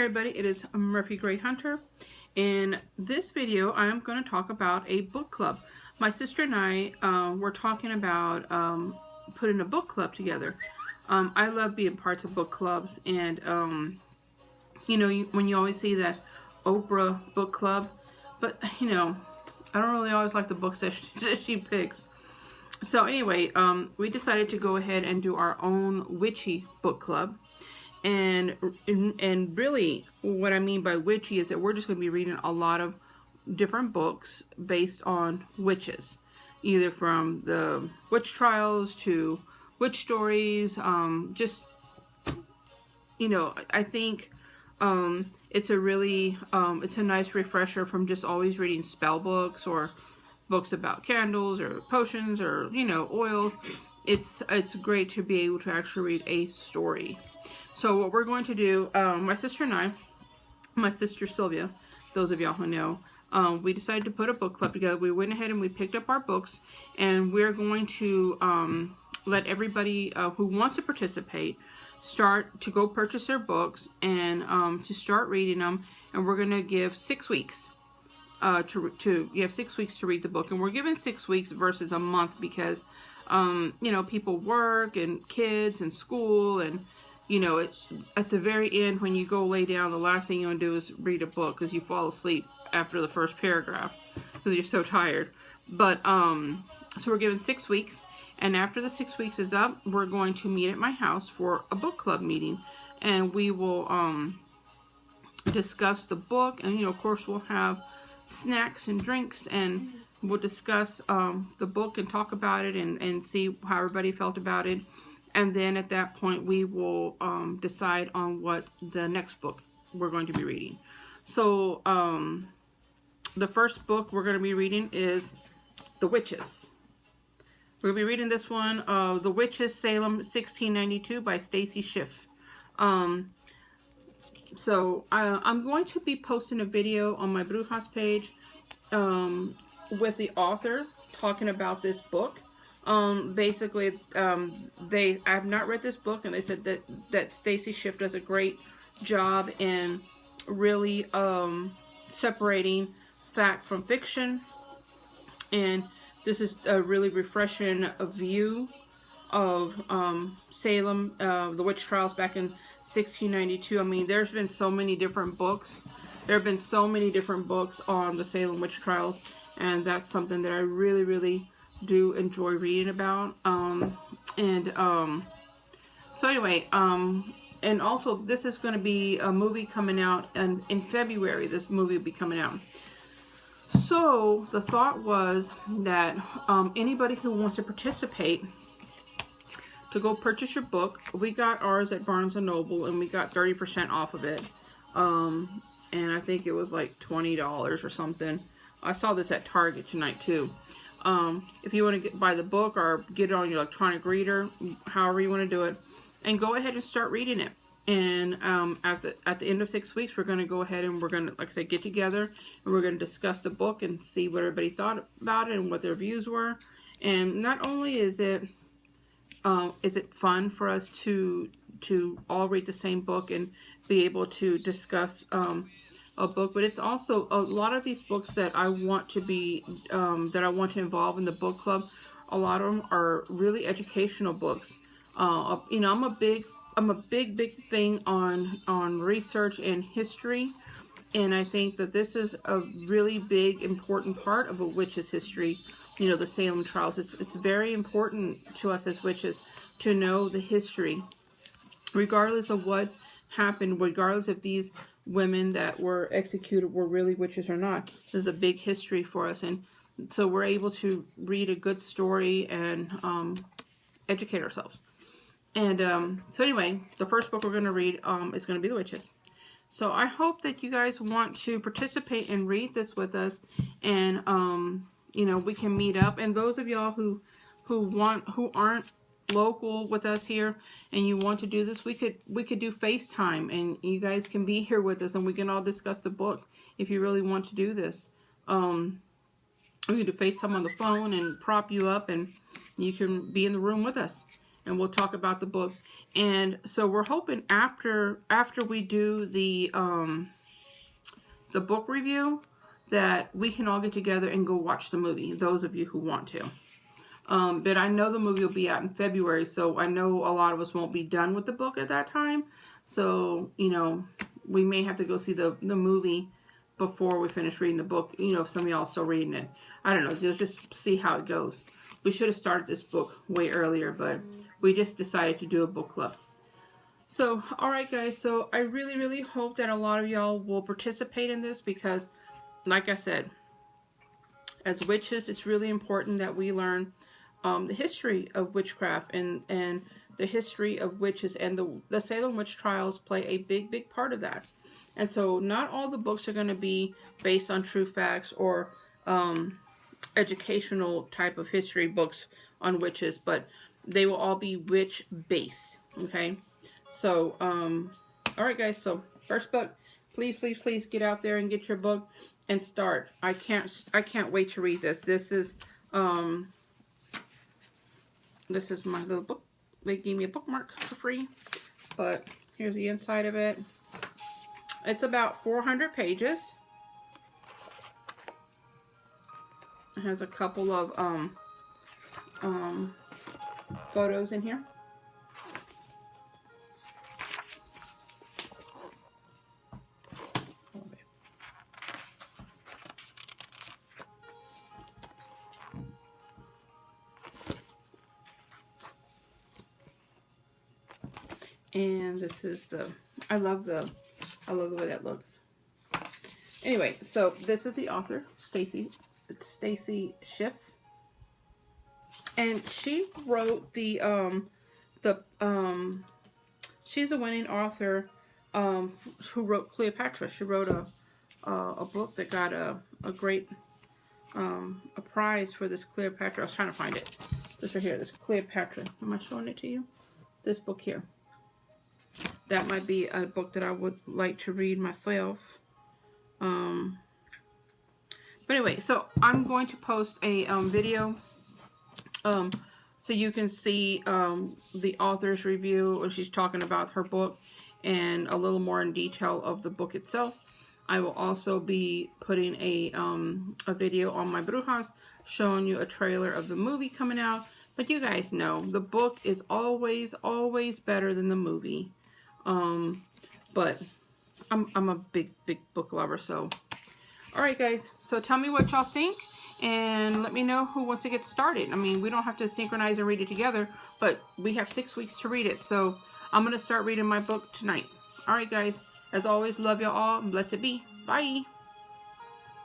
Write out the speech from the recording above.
everybody, it is Murphy Gray Hunter. In this video, I'm going to talk about a book club. My sister and I were talking about putting a book club together. I love being parts of book clubs, and you know, when you always see that Oprah book club, but you know, I don't really always like the books that she picks. So anyway, we decided to go ahead and do our own Witchy book club. And really what I mean by witchy is that we're just going to be reading a lot of different books based on witches, either from the witch trials to witch stories. Just, you know, I think it's a really it's a nice refresher from just always reading spell books or books about candles or potions or, you know, oils. It's great to be able to actually read a story. So what we're going to do, my sister and I, my sister Sylvia, those of y'all who know, we decided to put a book club together. We went ahead and we picked up our books, and we're going to let everybody who wants to participate start to go purchase their books and to start reading them. And we're going to give 6 weeks. You have 6 weeks to read the book, and we're given 6 weeks versus a month because you know, people work and kids and school, and you know, at the very end when you go lay down, the last thing you want to do is read a book because you fall asleep after the first paragraph because you're so tired. But so we're given 6 weeks, and after the 6 weeks is up, we're going to meet at my house for a book club meeting, and we will discuss the book, and you know, of course, we'll have snacks and drinks, and we'll discuss the book and talk about it and see how everybody felt about it. And then at that point, we will decide on what the next book we're going to be reading. So the first book we're going to be reading is The Witches. We're going to be reading this one, The Witches, Salem, 1692 by Stacy Schiff. So I'm going to be posting a video on my Brujas page with the author talking about this book. Basically, I've not read this book, and they said that Stacy Schiff does a great job in really separating fact from fiction, and this is a really refreshing view of Salem, the witch trials back in 1692. I mean, there's been so many different books. There have been so many different books on the Salem witch trials, and that's something that I really do enjoy reading about. So anyway, and also this is going to be a movie coming out, and in February this movie will be coming out. So the thought was that anybody who wants to participate to go purchase your book, we got ours at Barnes & Noble, and we got 30% off of it. And I think it was like $20 or something. I saw this at Target tonight too. If you want to buy the book or get it on your electronic reader, however you want to do it, and go ahead and start reading it. And at the end of 6 weeks, we're going to go ahead and we're going to, like I said, get together, and we're going to discuss the book and see what everybody thought about it and what their views were. And not only is it fun for us to all read the same book and be able to discuss a book, but it's also a lot of these books that I want to be that I want to involve in the book club. A lot of them are really educational books. You know, I'm a big thing on research and history, and I think that this is a really big important part of a witch's history. You know, the Salem trials. It's very important to us as witches to know the history, regardless of what happened, regardless if these women that were executed were really witches or not. There's a big history for us, and so we're able to read a good story and educate ourselves. And so anyway, the first book we're going to read is going to be The Witches. So I hope that you guys want to participate and read this with us, and you know, we can meet up. And those of y'all who aren't local with us here and you want to do this, we could do FaceTime, and you guys can be here with us, and we can all discuss the book if you really want to do this. We can do FaceTime on the phone and prop you up, and you can be in the room with us. and we'll talk about the book. And so we're hoping after we do the book review that we can all get together and go watch the movie, those of you who want to. But I know the movie will be out in February, so I know a lot of us won't be done with the book at that time. So, you know, we may have to go see the movie before we finish reading the book, you know, if some of y'all are still reading it. I don't know, just see how it goes. We should have started this book way earlier, but we just decided to do a book club. So, alright guys, so I really, really hope that a lot of y'all will participate in this because, like I said, as witches, it's really important that we learn the history of witchcraft and the history of witches, and the Salem witch trials play a big part of that. And so not all the books are going to be based on true facts or educational type of history books on witches, but they will all be witch based. Okay, so all right guys, so first book, please get out there and get your book and start. I can't wait to read this. This is my little book. They gave me a bookmark for free, but here's the inside of it. It's about 400 pages. It has a couple of photos in here. And this is I love the way that looks. Anyway, so this is the author, Stacy. It's Stacy Schiff. And she wrote she's a winning author who wrote Cleopatra. She wrote a book that got a great a prize for this Cleopatra. I was trying to find it. This right here, this Cleopatra. Am I showing it to you? This book here. That might be a book that I would like to read myself. But anyway, so I'm going to post a video so you can see the author's review when she's talking about her book and a little more in detail of the book itself. I will also be putting a video on my Brujas showing you a trailer of the movie coming out. But you guys know the book is always better than the movie. But I'm a big book lover, so alright guys, so tell me what y'all think and let me know who wants to get started. I mean, we don't have to synchronize and read it together, but we have 6 weeks to read it, so I'm gonna start reading my book tonight. Alright guys, as always, love y'all all and blessed be. Bye.